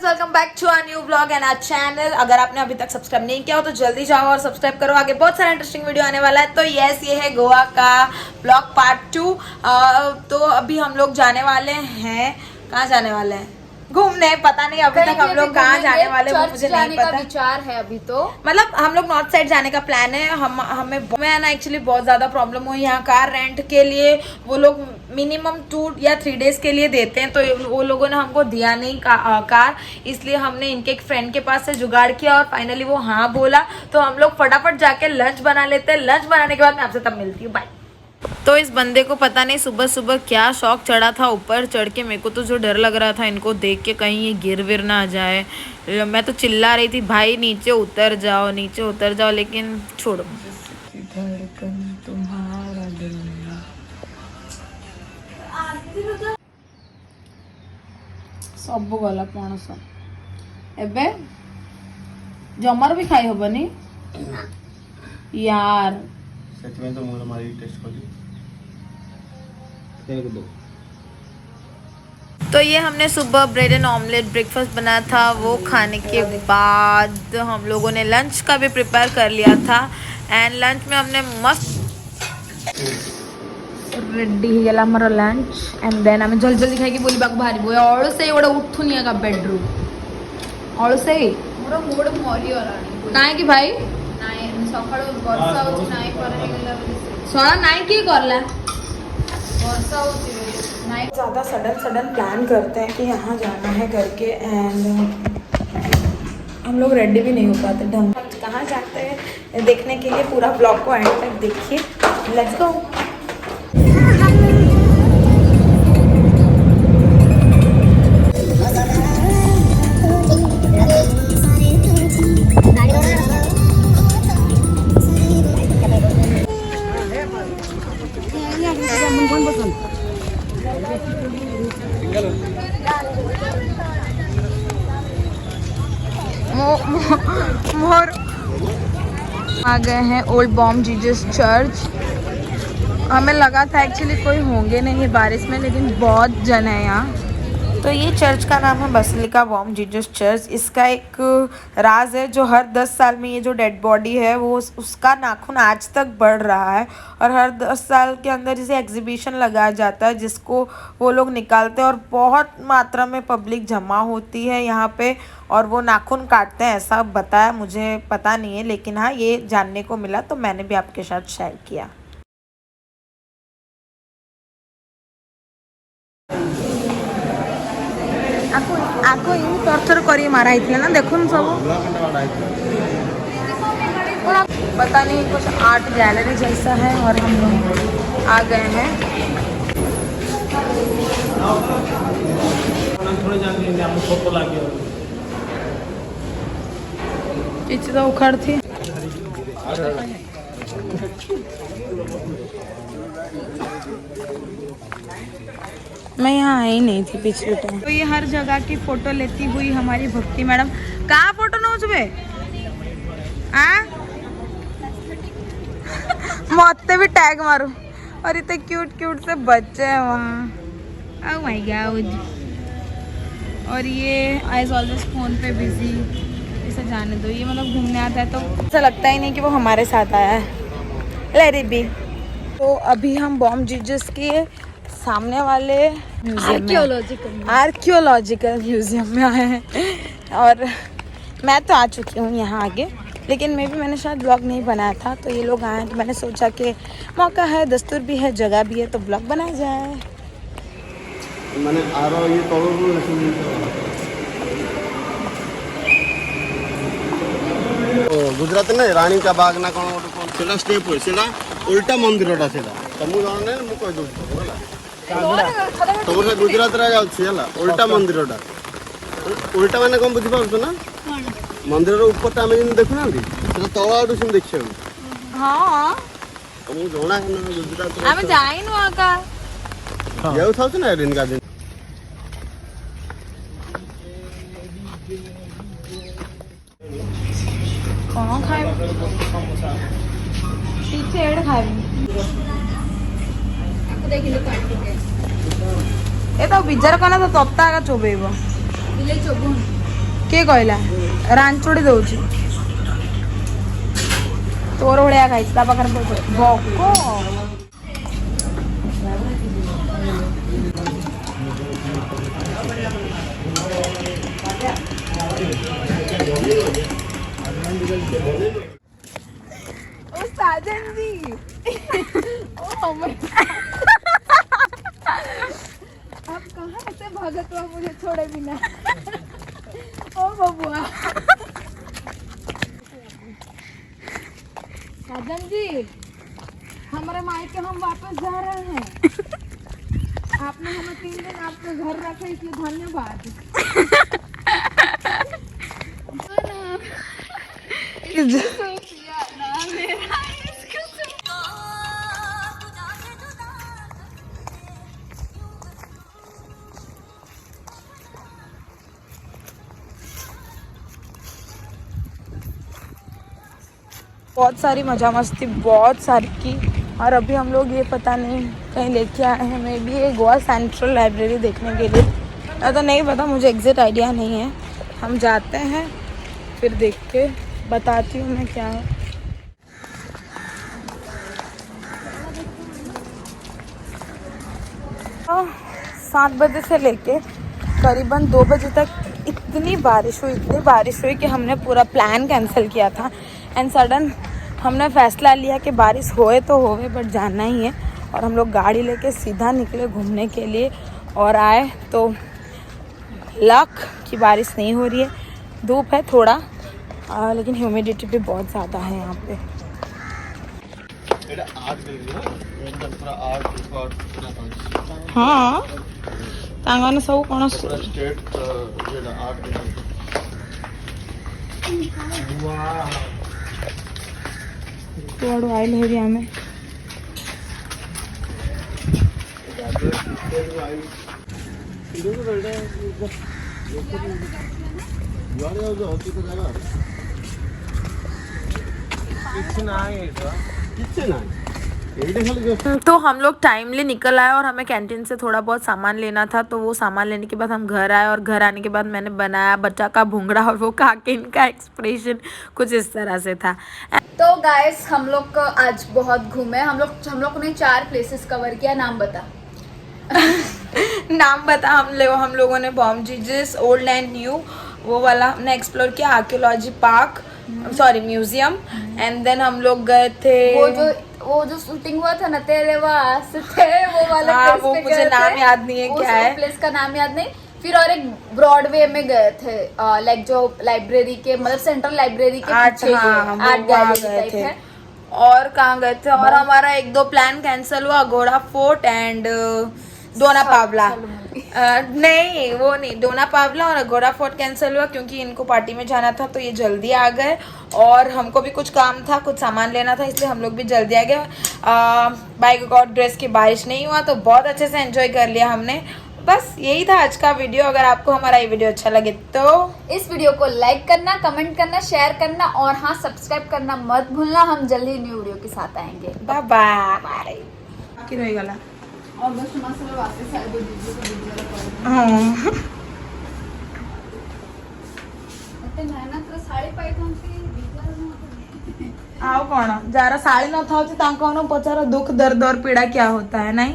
Welcome back to our new blog and our channel. अगर आपने अभी तक सब्सक्राइब नहीं किया हो तो जल्दी जाओ और सब्सक्राइब करो। आगे बहुत सारा इंटरेस्टिंग वीडियो आने वाला है। तो यस, ये है गोवा का ब्लॉग पार्ट 2। तो अभी हम लोग जाने वाले हैं, कहाँ जाने वाले हैं? घूमने। पता नहीं अभी तक हम लोग कहाँ जाने वाले वो मुझे नहीं पता। विचार है अभी तो, मतलब हम लोग नॉर्थ साइड जाने का प्लान है। हमें ना एक्चुअली बहुत ज्यादा प्रॉब्लम हुई यहाँ कार रेंट के लिए। वो लोग मिनिमम 2 या 3 डेज के लिए देते हैं, तो वो लोगों ने हमको दिया नहीं कार, इसलिए हमने इनके एक फ्रेंड के पास से जुगाड़ किया और फाइनली वो हाँ बोला। तो हम लोग फटाफट जाके लंच बना लेते हैं। लंच बनाने के बाद मैं आपसे तब मिलती हूँ। बाय। तो इस बंदे को पता नहीं सुबह सुबह क्या शौक चढ़ा था ऊपर चढ़ के। मेरे को तो जो डर लग रहा था इनको देख के, कहीं ये गिर विर ना आ जाए। मैं तो चिल्ला रही थी, भाई नीचे उतर जाओ, नीचे उतर जाओ, लेकिन छोड़ो। धड़कन तुम्हारा दिल सब गला पणस एबे जमार भी खाई हबनी यार। तो मोर मारी टेस्ट कर दो। तो ये हमने सुबह ब्रेड एंड ऑमलेट ब्रेकफास्ट बनाया था। वो खाने के बाद हम लोगों ने लंच का भी प्रिपेयर कर लिया था। एंड लंच में हमने मस्त रेडी ହେଇଗଲା ଆମର लंच। एंड देन ଆମେ जल्दी जल्दी खाଇକି ବୁଲିବାକୁ ବାହାରିବୁ। ଅଳସେଇ ଗୋଟେ ଉଠୁନି ଏକା ବେଡରୁ। ଅଳସେଇ ମୋର ମୁଡ ମରିଗଲାଣି। କାହିଁକି ଭାଇ? ନାଇଁ ସକାଳୁ ବର୍ଷା ହଉଛି, ନାଇଁ ପରେ ହେଇଗଲା ବୋଲି ଶଳା ନାଇଁ କିଏ କରଲା? ବର୍ଷା ହଉଛି ନାଇଁ। ज़्यादा सडन प्लान करते हैं कि यहाँ जाना है करके, एंड हम लोग रेडी भी नहीं हो पाते ढंग। कहाँ जाते हैं देखने के लिए पूरा ब्लॉग को एंड तक देखिए। Let's go. मोर आ गए हैं ओल्ड बॉम जीजस चर्च। हमें लगा था एक्चुअली कोई होंगे नहीं बारिश में, लेकिन बहुत जन है यहाँ। तो ये चर्च का नाम है बसिलिका बॉम जीजस चर्च। इसका एक राज है, जो हर 10 साल में ये जो डेड बॉडी है वो उसका नाखून आज तक बढ़ रहा है, और हर 10 साल के अंदर इसे एग्जीबिशन लगाया जाता है जिसको वो लोग निकालते हैं, और बहुत मात्रा में पब्लिक जमा होती है यहाँ पे और वो नाखून काटते हैं, ऐसा बताया। मुझे पता नहीं है, लेकिन हाँ ये जानने को मिला तो मैंने भी आपके साथ शेयर किया। आको इन टॉर्चर करी मारा ही ना, देखो सब पता नहीं कुछ आर्ट गैलरी जैसा है। और हम लोग आ गए हैं। पीछे तो उखड़ थी। मैं यहाँ आई नहीं थी पिछले टाइम। तो ये हर जगह की फोटो लेती हुई हमारी भक्ति मैडम। कहाँ फोटो नोच बे? मत्ते भी टैग मारो। और इतने क्यूट क्यूट से बच्चे हैं वहाँ। Oh my God. और ये एज ऑलवेज फोन पे बिजी। इसे जाने दो, ये मतलब घूमने आता है तो ऐसा लगता ही नहीं कि वो हमारे साथ आया है। Let it be. तो अभी हम बॉम जीजस के सामने वाले आर्कियोलॉजिकल म्यूजियम में आए हैं। और मैं तो आ चुकी हूँ यहाँ आगे, लेकिन मैंने शायद ब्लॉग नहीं बनाया था। तो ये लोग आए तो मैंने सोचा कि मौका है, दस्तूर भी है, जगह भी है, तो ब्लॉग बनाया जाए। माने आरो ये गुजरात में रानी का बाग ना कौन सेला स्टेप है, सेला उल्टा मंदिरटा सेला तमु जाने मु कह दो तमर गुजरात रा जाउछि हला उल्टा मंदिरटा। उल्टा माने कोन बुझि पाउछ ना? मंदिर रो ऊपर ता हम देखु ना सेला तळा आडू सिम देखियो। हां तमु जोना है ना गुजरात हम जाइनु आका जाउ थाउ ना दिन का दिन। कौन खाए पीछे एड खाए ଦେଖିଲି କାଟିକେ ଏ ତ ବିଜାର କନା ତ ତତ୍ତା ଆଗ ଚୋବେଇବ ବିଲେ ଚୋବୁ କିଏ କହିଲା ରାଞ୍ଚୁଡ଼ି ଦଉଛି ତୋର ଭଳିଆ ଖାଇଛି ତା ପାଖରେ ଭୋକ ओ साजन जी ओ आप कहाँ से भगत हुआ मुझे छोड़े बिना ओ बबुआ साजन जी हमारे मायके हम वापस जा रहे हैं आपने हमें 3 दिन आपके घर रखे इसलिए धन्यवाद बहुत सारी मजा मस्ती बहुत सारी की और अभी हम लोग ये पता नहीं कहीं लेके आए हैं मे भी ये गोवा सेंट्रल लाइब्रेरी देखने के लिए तो नहीं पता मुझे एग्जैक्ट आइडिया नहीं है हम जाते हैं फिर देख के बताती हूँ मैं क्या है 7 बजे से लेके करीबन 2 बजे तक इतनी बारिश हुई कि हमने पूरा प्लान कैंसिल किया था एंड सडन हमने फैसला लिया कि बारिश होए तो होए बट जाना ही है और हम लोग गाड़ी लेके सीधा निकले घूमने के लिए और आए तो लक की बारिश नहीं हो रही है धूप है थोड़ा लेकिन ह्यूमिडिटी भी बहुत ज़्यादा है यहाँ पे हाँ तांगाने सब कौन आइल है हमें तो हम लोग टाइमली निकल आए और हमें कैंटीन से थोड़ा बहुत सामान लेना था तो वो सामान लेने के बाद हम घर आए और घर आने के बाद मैंने बनाया बच्चा का भूंगड़ा और वो खा के इनका एक्सप्रेशन कुछ इस तरह से था। तो गाइस हम लोग आज बहुत घूमे हम लोग ने 4 प्लेसेस कवर किया नाम बता नाम बता हम लोगों ने Bom Jesus old and new वो वाला हमने एक्सप्लोर किया archaeology park sorry museum and then हम लोग गए थे वो जो शूटिंग हुआ था ना तेरे वास्ते वो वाला प्लेस वो पे मुझे नाम याद नहीं है क्या है प्लेस का नाम याद नहीं फिर और एक ब्रॉडवे में गए थे लाइक जो लाइब्रेरी के मतलब सेंट्रल लाइब्रेरी के पीछे आर्ट गैलरी टाइप है और कहाँ गए थे और हमारा 1-2 प्लान कैंसिल हुआ घोड़ा फोर्ट एंड डोना पावला नहीं वो नहीं डोना पावला और घोड़ा फोर्ट कैंसिल हुआ क्योंकि इनको पार्टी में जाना था तो ये जल्दी आ गए और हमको भी कुछ काम था कुछ सामान लेना था इसलिए हम लोग भी जल्दी आ गए बाय गॉड ग्रेस की बारिश नहीं हुआ तो बहुत अच्छे से एंजॉय कर लिया हमने बस यही था आज का वीडियो अगर आपको हमारा ये वीडियो अच्छा लगे तो इस वीडियो को लाइक करना कमेंट करना शेयर करना और हाँ सब्सक्राइब करना मत भूलना हम जल्दी न्यू वीडियो के साथ आएंगे बाय बाय की रही गला अगस्त मासला वापस आएगा दीदी को वीडियो रिकॉर्ड हां ಮತ್ತೆ मेहनत साड़ी पाइथन आओ कौन जरा साड़ी न था तांको पचार दुख दर्द और पीड़ा क्या होता है नहीं